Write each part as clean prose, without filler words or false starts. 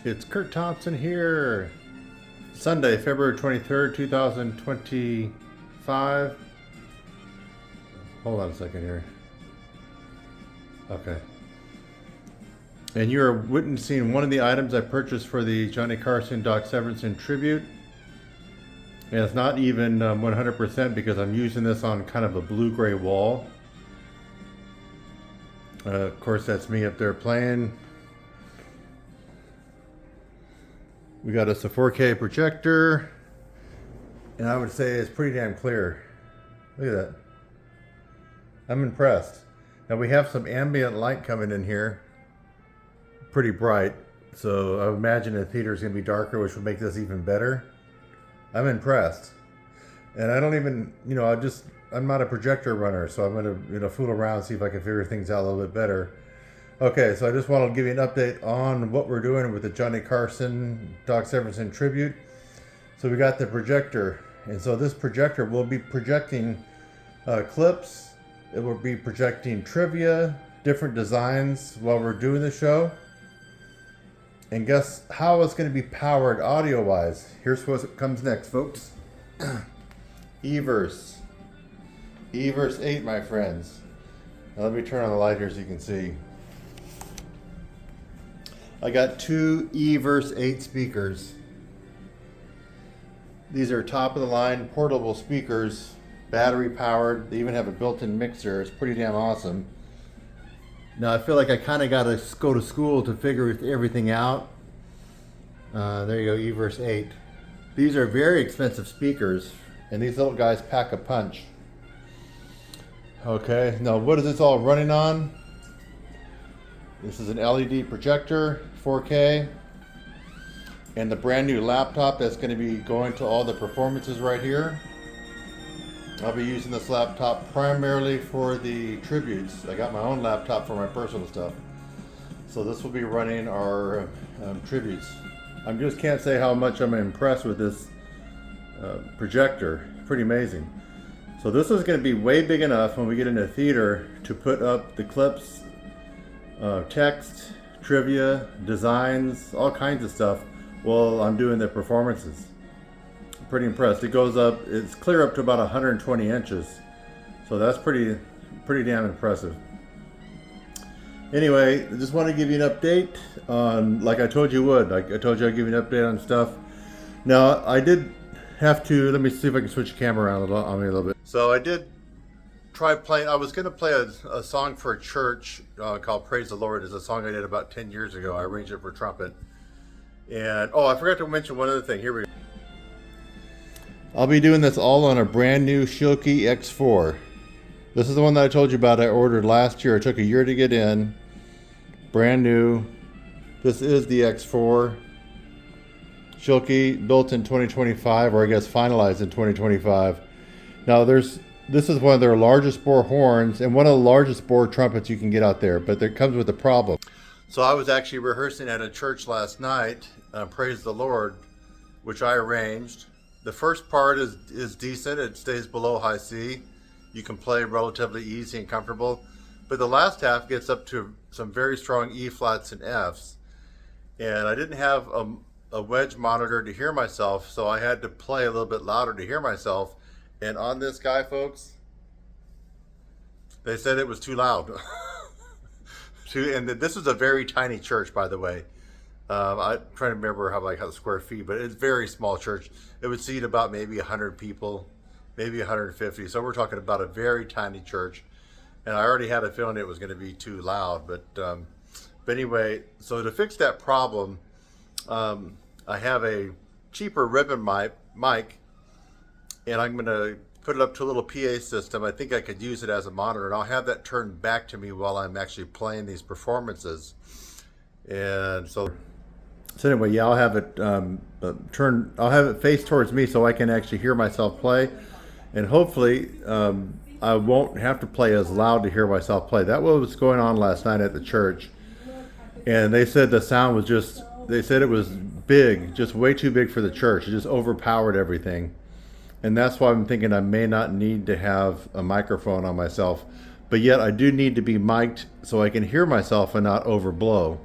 It's Kurt Thompson here. Sunday, February 23rd, 2025. Hold on a second here. Okay. And you're witnessing one of the items I purchased for the Johnny Carson Doc Severinsen tribute. And it's not even 100% because I'm using this on kind of a blue-gray wall. Of course, that's me up there playing. We got us a 4K projector, and I would say it's pretty damn clear. Look at that. I'm impressed. Now we have some ambient light coming in here, pretty bright. So I would imagine the theater is going to be darker, which would make this even better. I'm impressed. And I don't even, I'm not a projector runner, so I'm going to fool around and see if I can figure things out a little bit better. Okay, so I just want to give you an update on what we're doing with the Johnny Carson Doc Severinsen tribute. So we got the projector, and so this projector will be projecting clips. It will be projecting trivia, different designs while we're doing the show. And guess how it's going to be powered audio-wise. Here's what comes next, folks. Everse 8, my friends. Now let me turn on the light here so you can see. I got two Everse 8 speakers. These are top of the line portable speakers, battery powered. They even have a built-in mixer. It's pretty damn awesome. Now I feel like I kind of got to go to school to figure everything out. There you go, Everse 8. These are very expensive speakers, and these little guys pack a punch. Okay, now what is this all running on? This is an LED projector, 4K, and the brand new laptop that's going to be going to all the performances right here. I'll be using this laptop primarily for the tributes. I got my own laptop for my personal stuff. So this will be running our tributes. I just can't say how much I'm impressed with this projector. Pretty amazing. So this is going to be way big enough when we get into theater to put up the clips, text, trivia, designs, all kinds of stuff while I'm doing the performances. Pretty impressed. It goes up, it's clear up to about 120 inches. So that's pretty damn impressive. Anyway, I just want to give you an update on, like I told you would. Like I told you I'd give you an update on stuff. Now, I did have to, let me see if I can switch the camera around on me a little bit. So I did try playing, I was going to play a song for a church called Praise the Lord. It's a song I did about 10 years ago. I arranged it for trumpet. And, oh, I forgot to mention one other thing. Here we go. I'll be doing this all on a brand new Schilke X4. This is the one that I told you about I ordered last year. It took a year to get in. Brand new. This is the X4. Schilke, built in 2025, or I guess finalized in 2025. Now this is one of their largest bore horns and one of the largest bore trumpets you can get out there, but it comes with a problem. So I was actually rehearsing at a church last night, Praise the Lord, which I arranged. The first part is decent. It stays below high C. You can play relatively easy and comfortable. But the last half gets up to some very strong E flats and Fs. And I didn't have a wedge monitor to hear myself, so I had to play a little bit louder to hear myself. And on this guy, folks, they said it was too loud. And this is a very tiny church, by the way. I'm trying to remember how the square feet, but it's a very small church. It would seat about maybe 100 people, maybe 150. So we're talking about a very tiny church. And I already had a feeling it was going to be too loud. But anyway, so to fix that problem, I have a cheaper ribbon mic, and I'm going to put it up to a little PA system. I think I could use it as a monitor, and I'll have that turned back to me while I'm actually playing these performances. And so anyway, yeah, I'll have it I'll have it face towards me so I can actually hear myself play, and hopefully I won't have to play as loud to hear myself play. That was what was going on last night at the church, and they said the sound was they said it was big, just way too big for the church. It just overpowered everything. And that's why I'm thinking I may not need to have a microphone on myself, but yet I do need to be mic'd so I can hear myself and not overblow.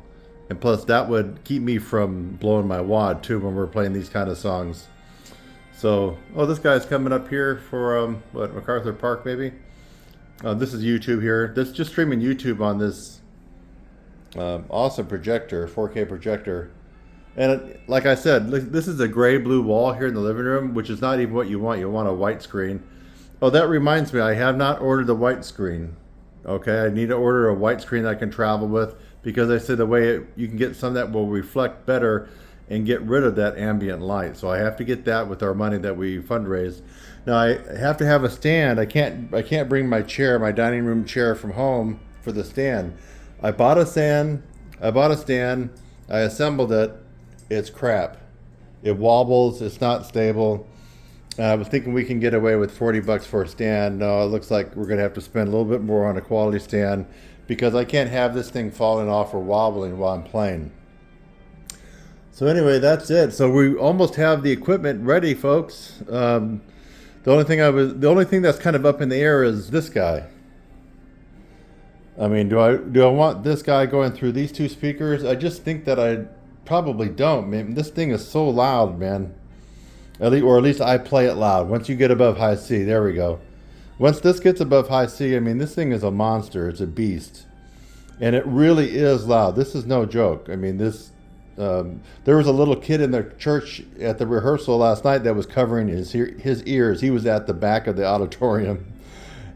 And plus, that would keep me from blowing my wad too when we're playing these kind of songs. So, oh, this guy's coming up here for what, MacArthur Park maybe? This is YouTube here. This just streaming YouTube on this awesome projector, 4K projector. And like I said, this is a gray blue wall here in the living room, which is not even what you want. You want a white screen. Oh, that reminds me, I have not ordered the white screen. Okay, I need to order a white screen that I can travel with, because I said the way you can get some that will reflect better and get rid of that ambient light. So I have to get that with our money that we fundraised. Now I have to have a stand. I can't bring my chair, my dining room chair from home for the stand. I bought a stand. I assembled it. It's crap. It wobbles. It's not stable. I was thinking we can get away with $40 for a stand. No, it looks like we're going to have to spend a little bit more on a quality stand, because I can't have this thing falling off or wobbling while I'm playing. So anyway, that's it. So we almost have the equipment ready, folks. The only thing that's kind of up in the air is this guy. I mean, do I want this guy going through these two speakers? I just think that I probably don't. Man, this thing is so loud, man. At least I play it loud. Once you get above high C, there we go. Once this gets above high C, I mean, this thing is a monster. It's a beast. And it really is loud. This is no joke. I mean, there was a little kid in the church at the rehearsal last night that was covering his ears. He was at the back of the auditorium.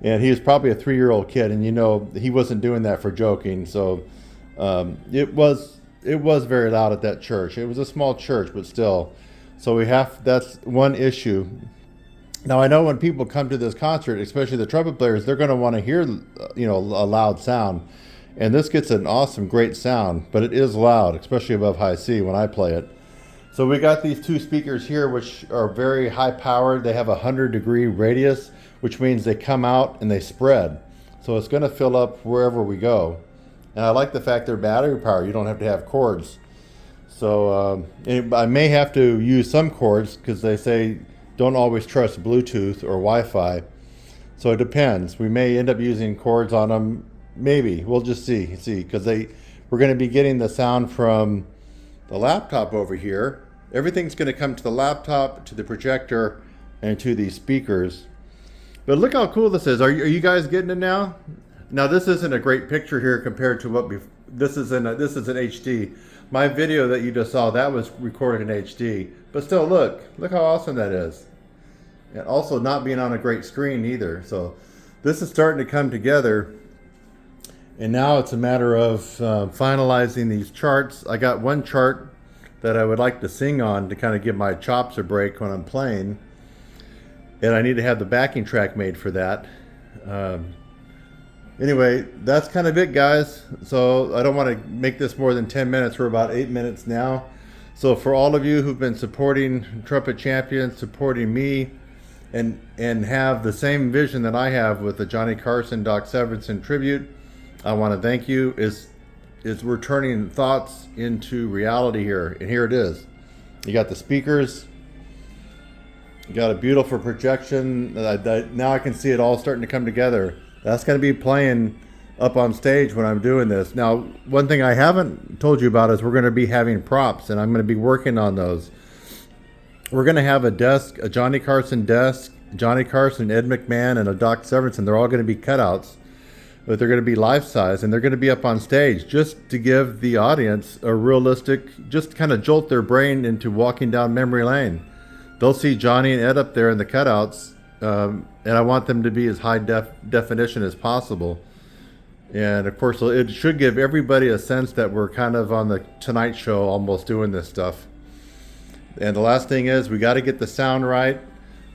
And he was probably a 3-year-old kid. And, you know, he wasn't doing that for joking. So it was very loud at that church. It was a small church, but still. So that's one issue. Now, I know when people come to this concert, especially the trumpet players, they're going to want to hear, you know, a loud sound. And this gets an awesome, great sound, but it is loud, especially above high C when I play it. So we got these two speakers here, which are very high powered. They have a 100-degree radius, which means they come out and they spread. So it's going to fill up wherever we go. And I like the fact they're battery powered. You don't have to have cords. So I may have to use some cords, because they say don't always trust Bluetooth or Wi-Fi. So it depends. We may end up using cords on them. Maybe. We'll just see, because we're going to be getting the sound from the laptop over here. Everything's going to come to the laptop, to the projector, and to these speakers. But look how cool this is. Are you guys getting it now? Now, this isn't a great picture here compared to what this is in HD. My video that you just saw, that was recorded in HD. But still, look how awesome that is. And also not being on a great screen either. So this is starting to come together. And now it's a matter of finalizing these charts. I got one chart that I would like to sing on to kind of give my chops a break when I'm playing. And I need to have the backing track made for that. Anyway, that's kind of it, guys. So I don't want to make this more than 10 minutes. We're about 8 minutes now. So for all of you who've been supporting Trumpet Champions, supporting me, and have the same vision that I have with the Johnny Carson, Doc Severinsen tribute, I want to thank you. Is we're turning thoughts into reality here. And here it is. You got the speakers. You got a beautiful projection. Now I can see it all starting to come together. That's going to be playing up on stage when I'm doing this. Now, one thing I haven't told you about is we're going to be having props, and I'm going to be working on those. We're going to have a desk, a Johnny Carson desk, Johnny Carson, Ed McMahon, and a Doc Severinsen. They're all going to be cutouts, but they're going to be life-size, and they're going to be up on stage just to give the audience a realistic, just kind of jolt their brain into walking down memory lane. They'll see Johnny and Ed up there in the cutouts, and I want them to be as high definition as possible. And of course, it should give everybody a sense that we're kind of on the Tonight Show almost doing this stuff. And the last thing is, we got to get the sound right.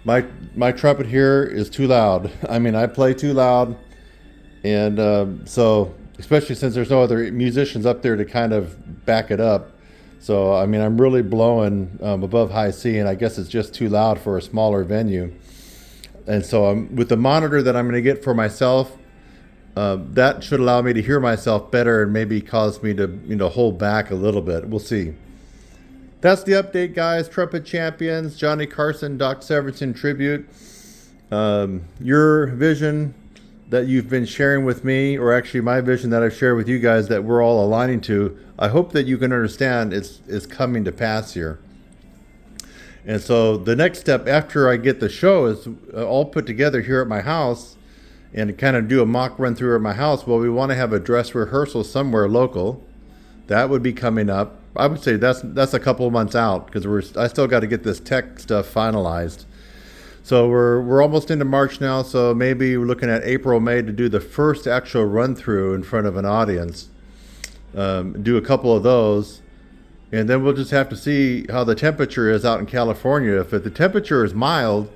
My trumpet here is too loud. I mean, I play too loud. And so, especially since there's no other musicians up there to kind of back it up. So, I mean, I'm really blowing above high C, and I guess it's just too loud for a smaller venue. And so with the monitor that I'm going to get for myself, that should allow me to hear myself better and maybe cause me to hold back a little bit. We'll see. That's the update, guys. Trumpet Champions, Johnny Carson, Doc Severinsen tribute. Your vision, that you've been sharing with me, or actually my vision that I've shared with you guys that we're all aligning to, I hope that you can understand it's coming to pass here. And so the next step after I get the show is all put together here at my house and kind of do a mock run through at my house. Well, we want to have a dress rehearsal somewhere local. That would be coming up. I would say that's a couple of months out because I still got to get this tech stuff finalized. So we're almost into March now, so maybe we're looking at April, May to do the first actual run through in front of an audience. Do a couple of those, and then we'll just have to see how the temperature is out in California. If the temperature is mild,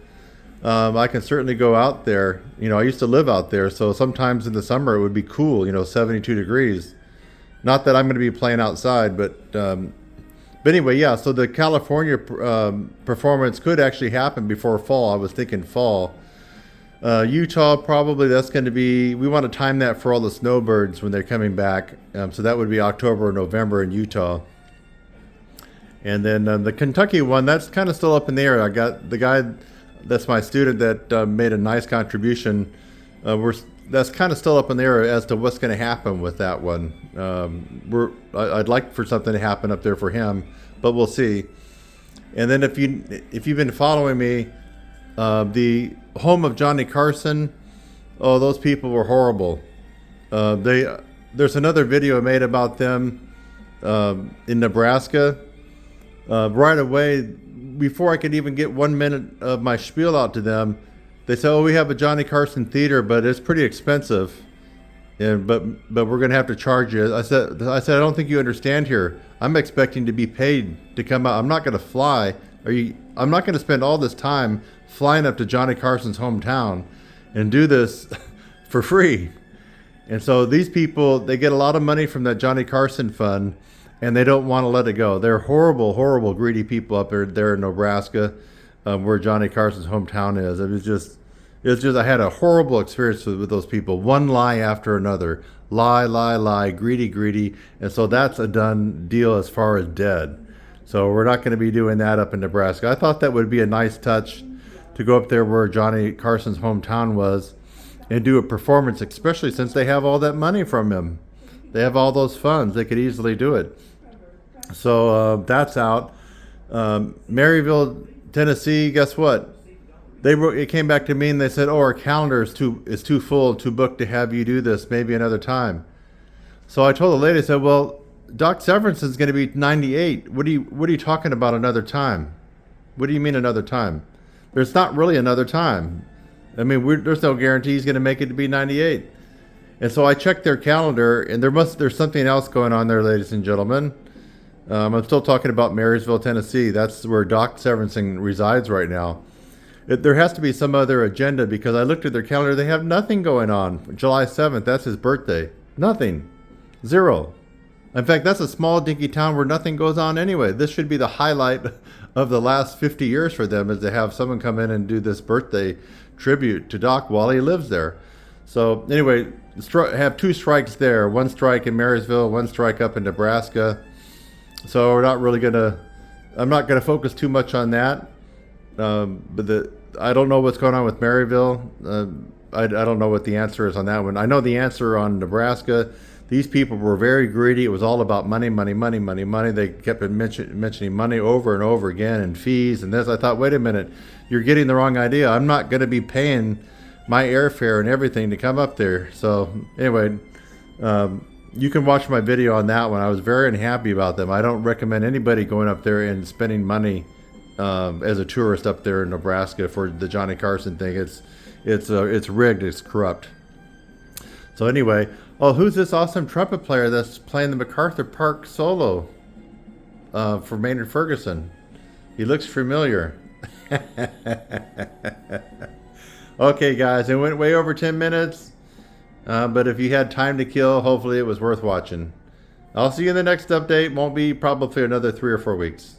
I can certainly go out there. You know, I used to live out there, so sometimes in the summer it would be cool, 72 degrees. Not that I'm going to be playing outside, but anyway, yeah, so the California performance could actually happen before fall. I was thinking fall. Utah, probably that's going to be, we want to time that for all the snowbirds when they're coming back. So that would be October or November in Utah. And then the Kentucky one, that's kind of still up in the air. I got the guy that's my student that made a nice contribution. That's kind of still up in the air as to what's going to happen with that one. I'd like for something to happen up there for him, but we'll see. And then if you've been following me, the home of Johnny Carson, oh, those people were horrible. There's another video made about them in Nebraska. Right away, before I could even get 1 minute of my spiel out to them, they said, "Oh, we have a Johnny Carson theater, but it's pretty expensive, but we're going to have to charge you." I said, "I don't think you understand here. I'm expecting to be paid to come out. I'm not going to fly. I'm not going to spend all this time flying up to Johnny Carson's hometown and do this for free." And so these people, they get a lot of money from that Johnny Carson fund, and they don't want to let it go. They're horrible, horrible, greedy people up there in Nebraska, where Johnny Carson's hometown is. It was just I had a horrible experience with those people. One lie after another. Lie, greedy. And so that's a done deal as far as dead. So we're not going to be doing that up in Nebraska. I thought that would be a nice touch to go up there where Johnny Carson's hometown was and do a performance, especially since they have all that money from him. They have all those funds. They could easily do it. So that's out. Maryville, Tennessee, guess what? It came back to me and they said, "Oh, our calendar is too full, too booked to have you do this. Maybe another time." So I told the lady, I said, "Well, Doc Severinsen is going to be 98. What are you talking about another time? What do you mean another time? There's not really another time. I mean, there's no guarantee he's going to make it to be 98." And so I checked their calendar, and there's something else going on there, ladies and gentlemen. I'm still talking about Marysville, Tennessee. That's where Doc Severinsen resides right now. There has to be some other agenda because I looked at their calendar. They have nothing going on. July 7th, that's his birthday. Nothing. Zero. In fact, that's a small, dinky town where nothing goes on anyway. This should be the highlight of the last 50 years for them, is to have someone come in and do this birthday tribute to Doc while he lives there. So anyway, have two strikes there. One strike in Marysville, one strike up in Nebraska. So I'm not going to focus too much on that. But I don't know what's going on with Maryville. I don't know what the answer is on that one. I know the answer on Nebraska. These people were very greedy. It was all about money. They kept mentioning money over and over again, and fees and this. I thought, wait a minute, you're getting the wrong idea. I'm not going to be paying my airfare and everything to come up there. So anyway, you can watch my video on that one. I was very unhappy about them. I don't recommend anybody going up there and spending money as a tourist up there in Nebraska for the Johnny Carson thing. It's rigged. It's corrupt. So anyway, who's this awesome trumpet player that's playing the MacArthur Park solo for Maynard Ferguson? He looks familiar. Okay, guys, it went way over 10 minutes. But if you had time to kill, hopefully it was worth watching. I'll see you in the next update. Won't be probably another 3 or 4 weeks.